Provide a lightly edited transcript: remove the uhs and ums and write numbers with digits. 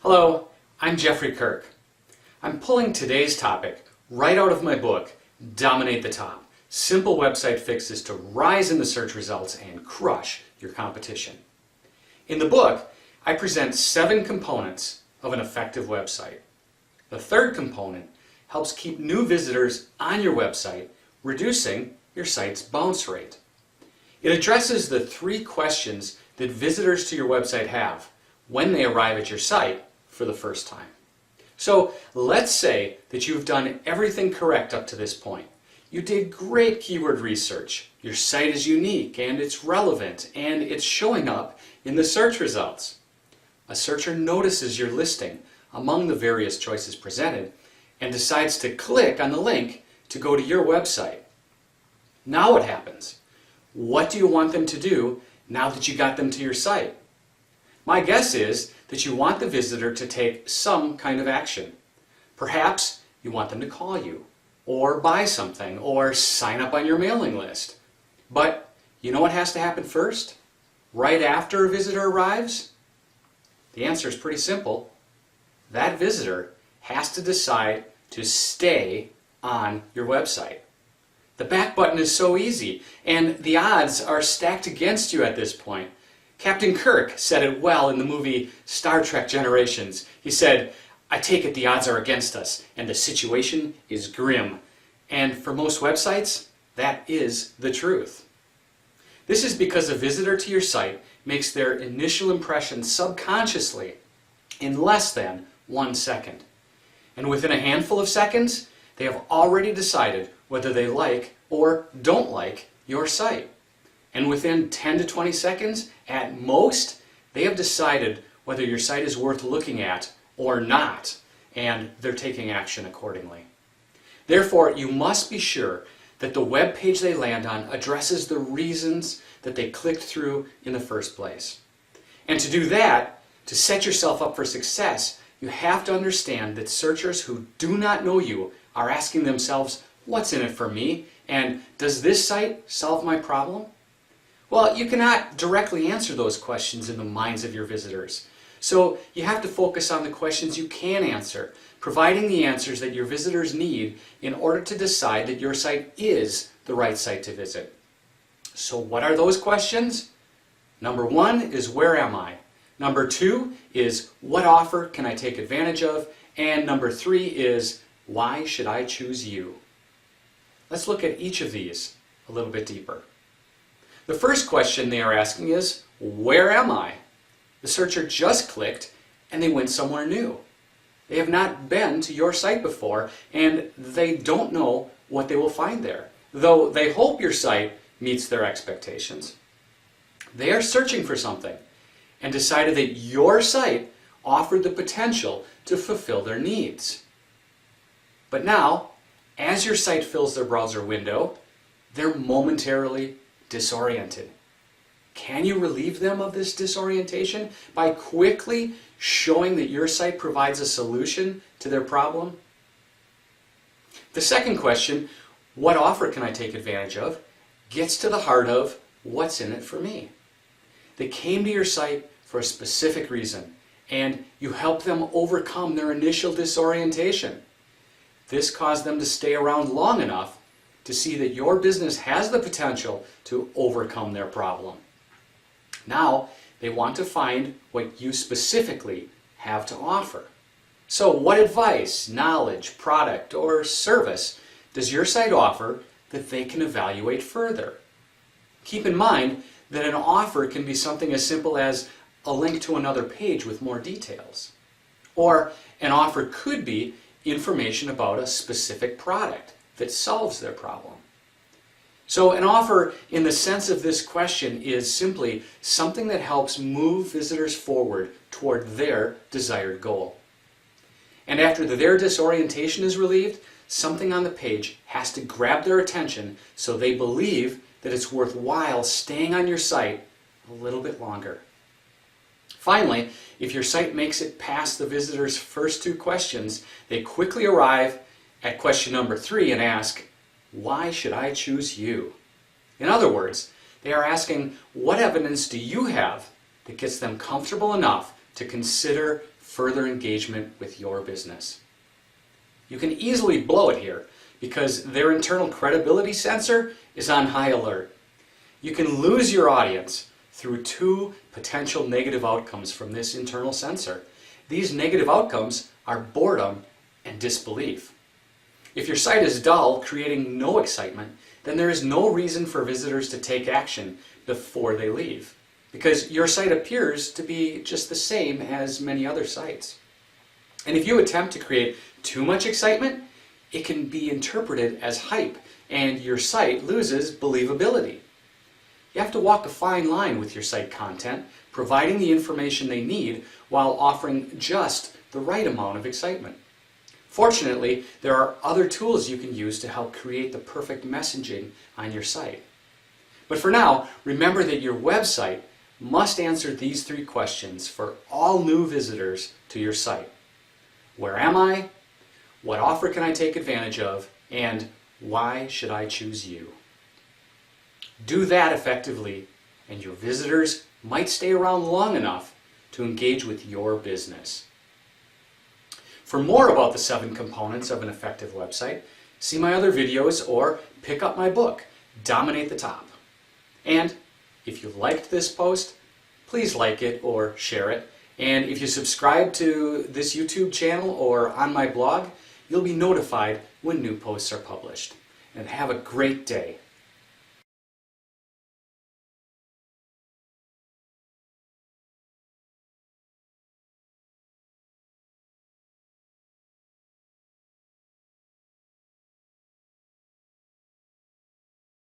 Hello, I'm Jeffrey Kirk. I'm pulling today's topic right out of my book, Dominate the Top: Simple Website Fixes to Rise in the Search Results and Crush Your Competition. In the book, I present 7 components of an effective website. The third component helps keep new visitors on your website, reducing your site's bounce rate. It addresses the 3 questions that visitors to your website have when they arrive at your site for the first time. So let's say that you've done everything correct up to this point. You did great keyword research. Your site is unique and it's relevant and it's showing up in the search results. A searcher notices your listing among the various choices presented and decides to click on the link to go to your website. Now what happens? What do you want them to do now that you got them to your site? My guess is that you want the visitor to take some kind of action. Perhaps you want them to call you, or buy something, or sign up on your mailing list. But you know what has to happen first? Right after a visitor arrives? The answer is pretty simple. That visitor has to decide to stay on your website. The back button is so easy, and the odds are stacked against you at this point. Captain Kirk said it well in the movie Star Trek Generations. He said, "I take it the odds are against us, and the situation is grim." And for most websites, that is the truth. This is because a visitor to your site makes their initial impression subconsciously in less than 1 second. And within a handful of seconds, they have already decided whether they like or don't like your site. And within 10 to 20 seconds, at most, they have decided whether your site is worth looking at or not, and they're taking action accordingly. Therefore, you must be sure that the web page they land on addresses the reasons that they clicked through in the first place. And to do that, to set yourself up for success, you have to understand that searchers who do not know you are asking themselves, "What's in it for me? And does this site solve my problem?" Well, you cannot directly answer those questions in the minds of your visitors. So you have to focus on the questions you can answer, providing the answers that your visitors need in order to decide that your site is the right site to visit. So what are those questions? Number 1 is, where am I? Number 2 is, what offer can I take advantage of? And number 3 is, why should I choose you? Let's look at each of these a little bit deeper. The first question they are asking is, where am I? The searcher just clicked and they went somewhere new. They have not been to your site before and they don't know what they will find there, though they hope your site meets their expectations. They are searching for something and decided that your site offered the potential to fulfill their needs. But now, as your site fills their browser window, they're momentarily disoriented. Can you relieve them of this disorientation by quickly showing that your site provides a solution to their problem? The second question, what offer can I take advantage of, gets to the heart of what's in it for me. They came to your site for a specific reason, and you help them overcome their initial disorientation. This caused them to stay around long enough to see that your business has the potential to overcome their problem. Now, they want to find what you specifically have to offer. So what advice, knowledge, product, or service does your site offer that they can evaluate further? Keep in mind that an offer can be something as simple as a link to another page with more details. Or an offer could be information about a specific product that solves their problem. So an offer in the sense of this question is simply something that helps move visitors forward toward their desired goal. And after their disorientation is relieved, something on the page has to grab their attention so they believe that it's worthwhile staying on your site a little bit longer. Finally, if your site makes it past the visitor's first 2 questions, they quickly arrive at question number 3 and ask, why should I choose you? In other words, they are asking, what evidence do you have that gets them comfortable enough to consider further engagement with your business. You can easily blow it here because their internal credibility sensor is on high alert. You can lose your audience through two potential negative outcomes from this internal sensor. These negative outcomes are boredom and disbelief. If your site is dull, creating no excitement, then there is no reason for visitors to take action before they leave, because your site appears to be just the same as many other sites. And if you attempt to create too much excitement, it can be interpreted as hype, and your site loses believability. You have to walk a fine line with your site content, providing the information they need while offering just the right amount of excitement. Fortunately, there are other tools you can use to help create the perfect messaging on your site. But for now, remember that your website must answer these three questions for all new visitors to your site. Where am I? What offer can I take advantage of? And why should I choose you? Do that effectively, and your visitors might stay around long enough to engage with your business. For more about the 7 components of an effective website, see my other videos or pick up my book, Dominate the Top. And if you liked this post, please like it or share it. And if you subscribe to this YouTube channel or on my blog, you'll be notified when new posts are published. And have a great day.